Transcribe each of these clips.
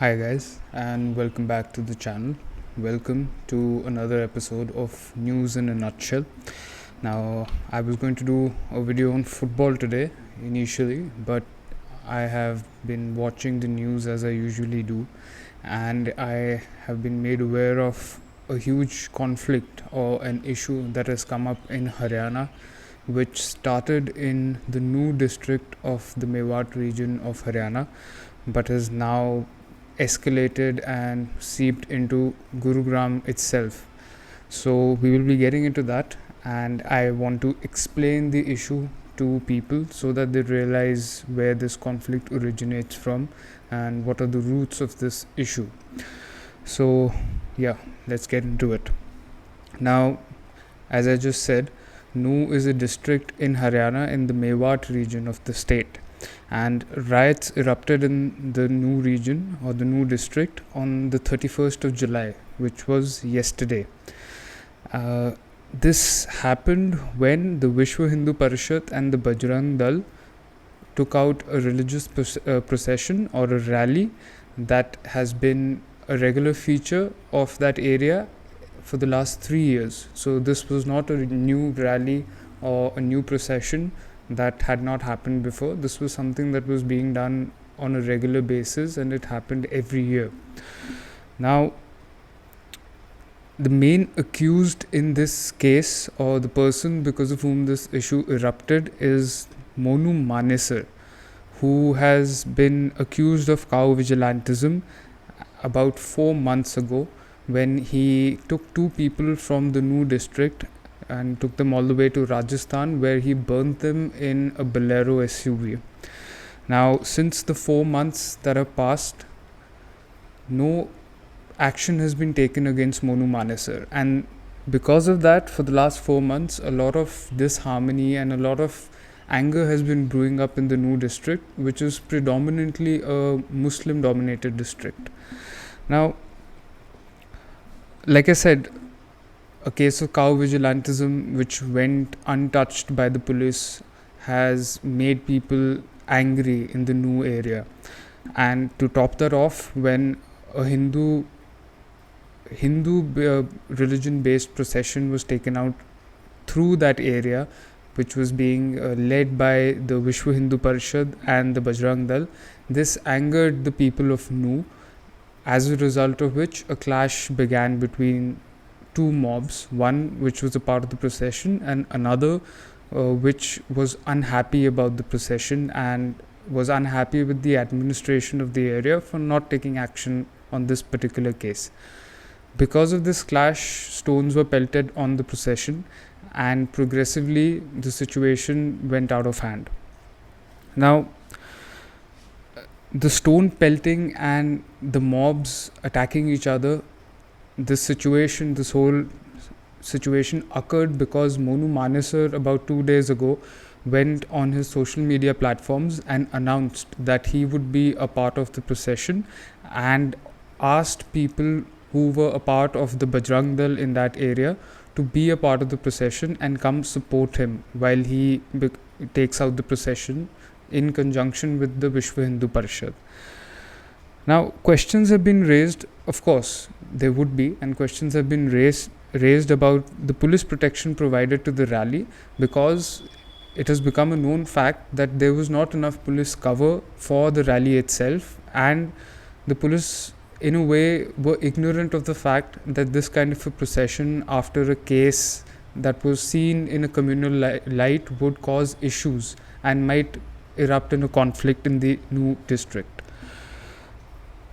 Hi guys, and welcome back to the channel. Welcome to another episode of News in a Nutshell. Now, I was going to do a video on football today initially, but I have been watching the news as I usually do, and I have been made aware of a huge conflict or an issue that has come up in Haryana, which started in the Nuh district of the Mewat region of Haryana, but has now escalated and seeped into Gurugram itself. So we will be getting into that, and I want to explain the issue to people so that they realize where this conflict originates from and what are the roots of this issue. So let's get into it. Now, as I just said, Nuh is a district in Haryana in the Mewat region of the state, and riots erupted in the Nuh region or the Nuh district on the 31st of July, which was yesterday. This happened when the Vishwa Hindu Parishad and the Bajrang Dal took out a religious procession or a rally that has been a regular feature of that area for the last 3 years. So this was not a new rally or a new procession that had not happened before. This was something that was being done on a regular basis, and it happened every year. Now, the main accused in this case, or the person because of whom this issue erupted, is Monu Manesar, who has been accused of cow vigilantism about 4 months ago, when he took 2 people from the Nuh district and took them all the way to Rajasthan, where he burnt them in a Bolero SUV. Now, since the 4 months that have passed, no action has been taken against Monu Manesar, and because of that, for the last 4 months, a lot of disharmony and a lot of anger has been brewing up in the Nuh district, which is predominantly a Muslim dominated district. Now, like I said, a case of cow vigilantism which went untouched by the police has made people angry in the Nuh area. And to top that off, when a Hindu religion based procession was taken out through that area, which was being led by the Vishwa Hindu Parishad and the Bajrang Dal, this angered the people of Nuh, as a result of which a clash began between 2 mobs, one which was a part of the procession and another which was unhappy about the procession and was unhappy with the administration of the area for not taking action on this particular case. Because of this clash, stones were pelted on the procession, and progressively the situation went out of hand. Now, the stone pelting and the mobs attacking each other, this whole situation occurred because Monu Manesar about 2 days ago went on his social media platforms and announced that he would be a part of the procession and asked people who were a part of the Bajrang Dal in that area to be a part of the procession and come support him while he takes out the procession in conjunction with the Vishwa Hindu Parishad. Now, questions have been raised, of course, there would be, and questions have been raised about the police protection provided to the rally, because it has become a known fact that there was not enough police cover for the rally itself, and the police, in a way, were ignorant of the fact that this kind of a procession after a case that was seen in a communal light would cause issues and might erupt in a conflict in the Nuh district.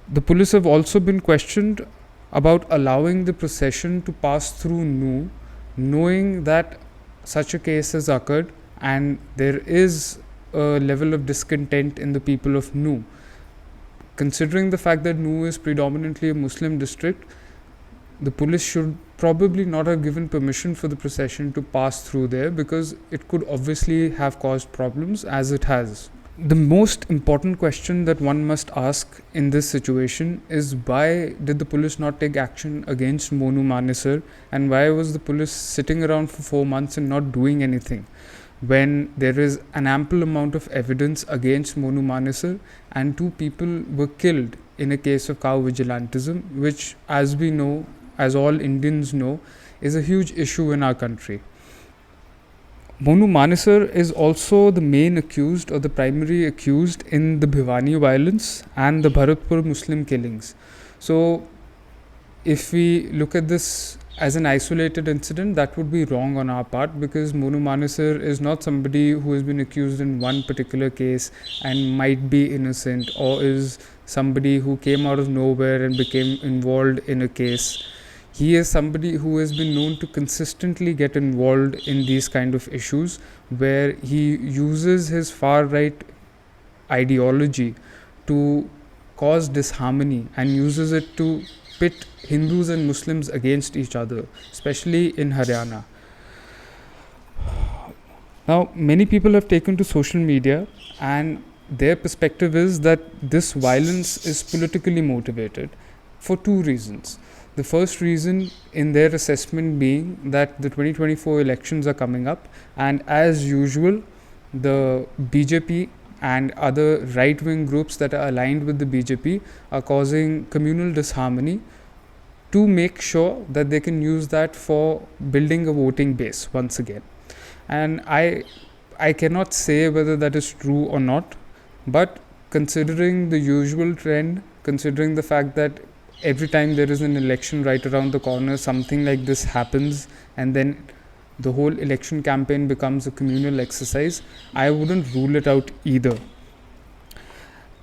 The police have also been questioned about allowing the procession to pass through Nuh, knowing that such a case has occurred and there is a level of discontent in the people of Nuh. Considering the fact that Nuh is predominantly a Muslim district, the police should probably not have given permission for the procession to pass through there, because it could obviously have caused problems, as it has. The most important question that one must ask in this situation is, why did the police not take action against Monu Manesar, and why was the police sitting around for 4 months and not doing anything? when there is an ample amount of evidence against Monu Manesar, and 2 people were killed in a case of cow vigilantism, which, as we know, as all Indians know, is a huge issue in our country. Monu Manesar is also the main accused or the primary accused in the Bhiwani violence and the Bharatpur Muslim killings. So, if we look at this as an isolated incident, that would be wrong on our part, because Monu Manesar is not somebody who has been accused in one particular case and might be innocent, or is somebody who came out of nowhere and became involved in a case. He is somebody who has been known to consistently get involved in these kind of issues, where he uses his far right ideology to cause disharmony and uses it to pit Hindus and Muslims against each other, especially in Haryana. Now, many people have taken to social media, and their perspective is that this violence is politically motivated for 2 reasons. The first reason in their assessment being that the 2024 elections are coming up, and as usual, the BJP and other right-wing groups that are aligned with the BJP are causing communal disharmony to make sure that they can use that for building a voting base once again. And I cannot say whether that is true or not, but considering the usual trend, considering the fact that every time there is an election right around the corner, something like this happens, and then the whole election campaign becomes a communal exercise, I wouldn't rule it out either.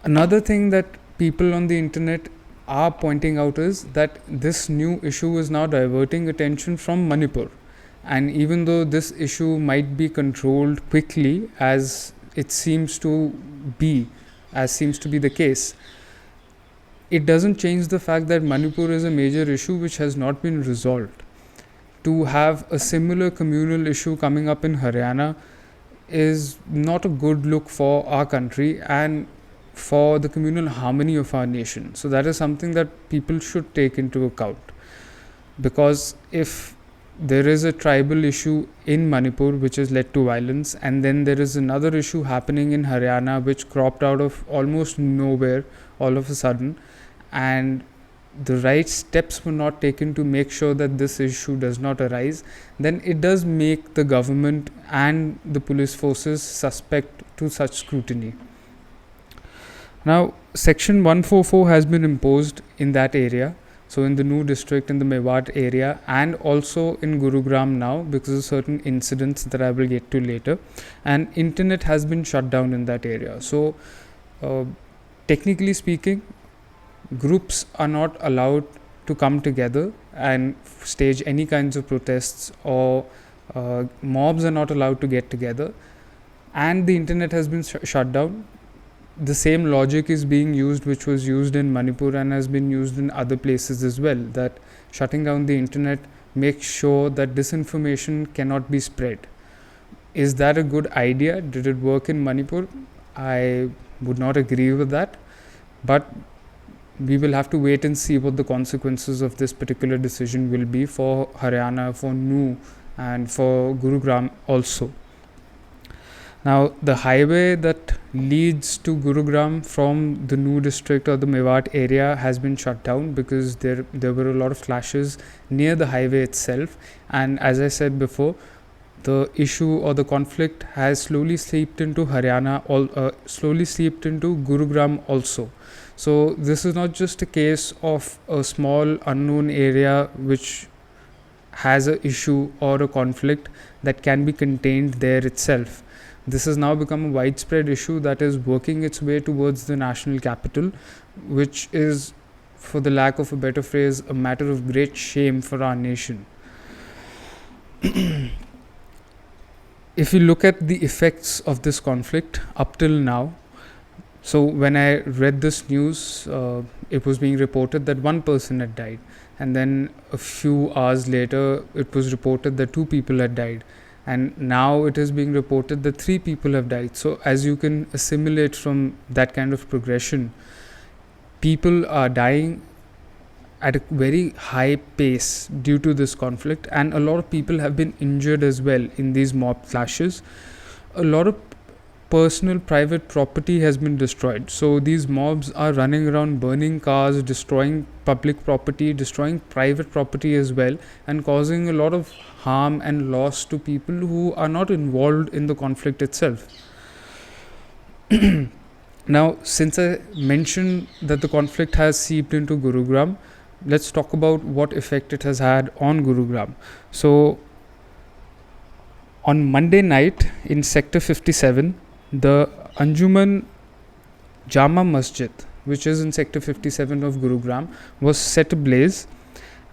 Another thing that people on the internet are pointing out is that this new issue is now diverting attention from Manipur. And even though this issue might be controlled quickly, as it seems to be the case, it doesn't change the fact that Manipur is a major issue which has not been resolved. To have a similar communal issue coming up in Haryana is not a good look for our country and for the communal harmony of our nation. So that is something that people should take into account, because if there is a tribal issue in Manipur which has led to violence, and then there is another issue happening in Haryana which cropped out of almost nowhere all of a sudden, and the right steps were not taken to make sure that this issue does not arise, then it does make the government and the police forces suspect to such scrutiny. Now, Section 144 has been imposed in that area, so in the Nuh district, in the Mewat area, and also in Gurugram now, because of certain incidents that I will get to later, and internet has been shut down in that area. So, technically speaking, groups are not allowed to come together and stage any kinds of protests, or mobs are not allowed to get together, and the internet has been shut down. The same logic is being used which was used in Manipur and has been used in other places as well, that shutting down the internet makes sure that disinformation cannot be spread. Is that a good idea? Did it work in Manipur? I would not agree with that, but we will have to wait and see what the consequences of this particular decision will be for Haryana, for Nuh, and for Gurugram also. Now, the highway that leads to Gurugram from the Nuh district or the Mewat area has been shut down because there were a lot of clashes near the highway itself, and as I said before, the issue or the conflict has slowly seeped into Haryana, slowly seeped into Gurugram also. So this is not just a case of a small unknown area which has an issue or a conflict that can be contained there itself. This has now become a widespread issue that is working its way towards the national capital, which is, for the lack of a better phrase, a matter of great shame for our nation. If you look at the effects of this conflict up till now, so when I read this news, it was being reported that 1 person had died, and then a few hours later it was reported that 2 people had died, and now it is being reported that 3 people have died. So as you can assimilate from that kind of progression, people are dying at a very high pace due to this conflict, and a lot of people have been injured as well in these mob clashes, a lot of personal private property has been destroyed. So these mobs are running around burning cars, destroying public property, destroying private property as well, and causing a lot of harm and loss to people who are not involved in the conflict itself. Now, since I mentioned that the conflict has seeped into Gurugram, let's talk about what effect it has had on Gurugram. So on Monday night in Sector 57, the Anjuman Jama Masjid, which is in Sector 57 of Gurugram, was set ablaze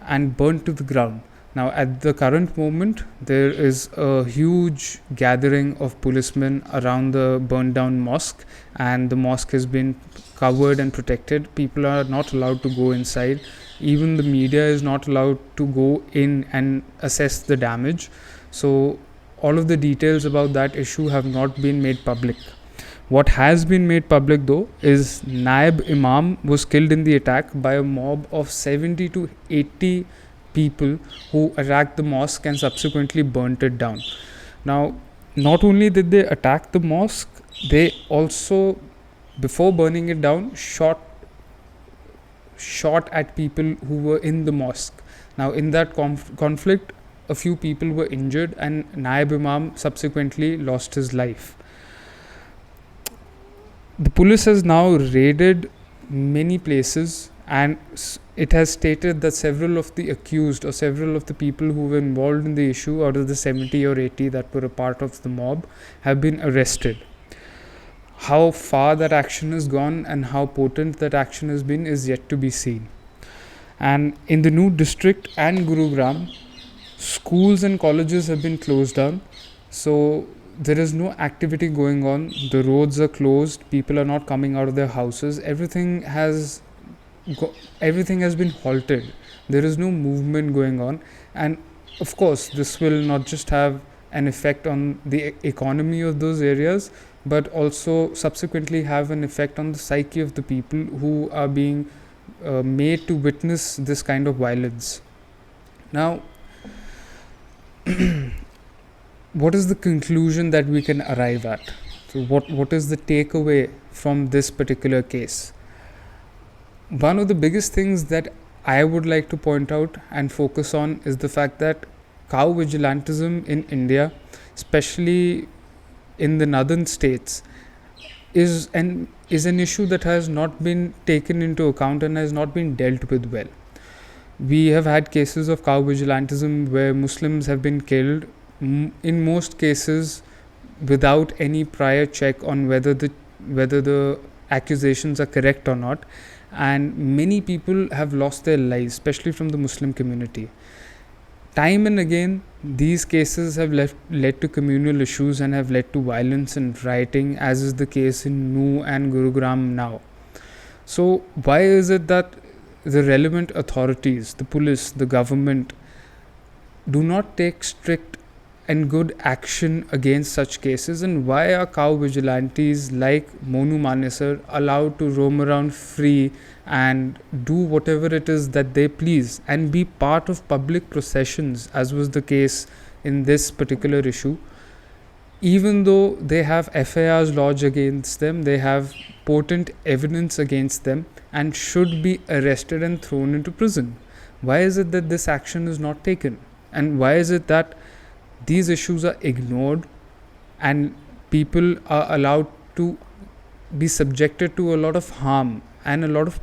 and burnt to the ground. Now, at the current moment, there is a huge gathering of policemen around the burned down mosque, and the mosque has been covered and protected. People are not allowed to go inside. Even the media is not allowed to go in and assess the damage. So all of the details about that issue have not been made public. What has been made public though is Naib Imam was killed in the attack by a mob of 70 to 80 people who attacked the mosque and subsequently burnt it down. Now, not only did they attack the mosque, they also, before burning it down, shot at people who were in the mosque. Now, in that conflict, a few people were injured and Naib Imam subsequently lost his life. The police has now raided many places, and it has stated that several of the accused or several of the people who were involved in the issue out of the 70 or 80 that were a part of the mob have been arrested. How far that action has gone and how potent that action has been is yet to be seen. And in the Nuh district and Gurugram, schools and colleges have been closed down, so there is no activity going on. The roads are closed, people are not coming out of their houses, everything has been halted. There is no movement going on, and of course this will not just have an effect on the economy of those areas, but also subsequently have an effect on the psyche of the people who are being made to witness this kind of violence. Now, what is the conclusion that we can arrive at? So what is the takeaway from this particular case? One of the biggest things that I would like to point out and focus on is the fact that cow vigilantism in India, especially in the northern states, is an issue that has not been taken into account and has not been dealt with well. We have had cases of cow vigilantism where Muslims have been killed, in most cases without any prior check on whether the accusations are correct or not, and many people have lost their lives, especially from the Muslim community. Time and again, these cases have led to communal issues and have led to violence and rioting, as is the case in Nuh and Gurugram now. So why is it that the relevant authorities, the police, the government, do not take strict and good action against such cases, and why are cow vigilantes like Monu Manesar allowed to roam around free and do whatever it is that they please and be part of public processions, as was the case in this particular issue? Even though they have FIRs lodged against them, they have potent evidence against them and should be arrested and thrown into prison. Why is it that this action is not taken? And why is it that these issues are ignored and people are allowed to be subjected to a lot of harm and a lot of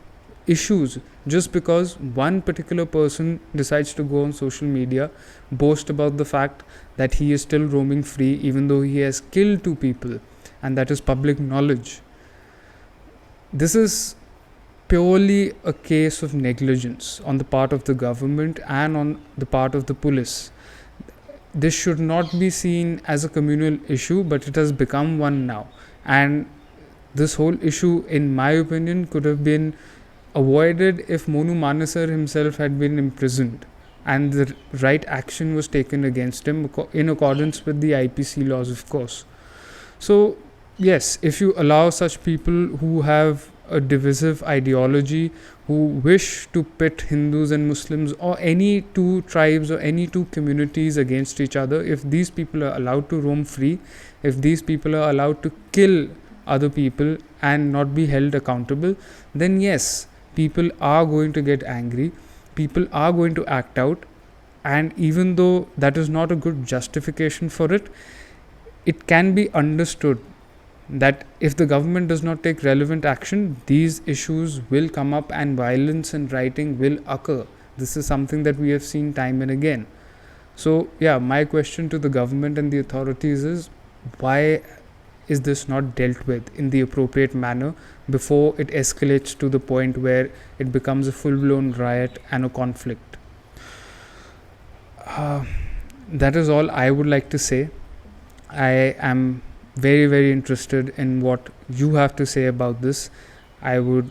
issues just because one particular person decides to go on social media, boast about the fact that he is still roaming free even though he has killed 2 people, and that is public knowledge? This is purely a case of negligence on the part of the government and on the part of the police. This should not be seen as a communal issue, but it has become one now. And this whole issue, in my opinion, could have been avoided if Monu Manesar himself had been imprisoned and the right action was taken against him in accordance with the IPC laws, of course. So, yes, if you allow such people who have a divisive ideology, who wish to pit Hindus and Muslims or any two tribes or any two communities against each other, if these people are allowed to roam free, if these people are allowed to kill other people and not be held accountable, then yes, people are going to get angry, people are going to act out. And even though that is not a good justification for it, it can be understood that if the government does not take relevant action, these issues will come up and violence and rioting will occur. This is something that we have seen time and again. So yeah, my question to the government and the authorities is, why is this not dealt with in the appropriate manner before it escalates to the point where it becomes a full-blown riot and a conflict? That is all I would like to say. I am very, very interested in what you have to say about this. I would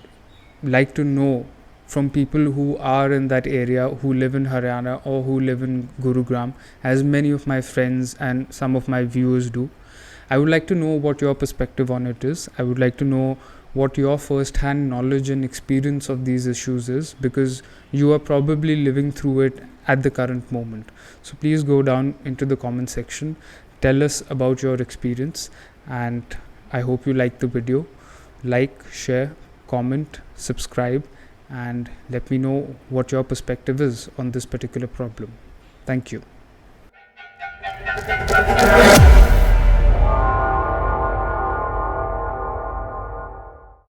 like to know from people who are in that area, who live in Haryana or who live in Gurugram, as many of my friends and some of my viewers do. I would like to know what your perspective on it is. I would like to know what your first-hand knowledge and experience of these issues is, because you are probably living through it at the current moment. So please go down into the comment section, tell us about your experience, and I hope you like the video. Like, share, comment, subscribe, and let me know what your perspective is on this particular problem. Thank you.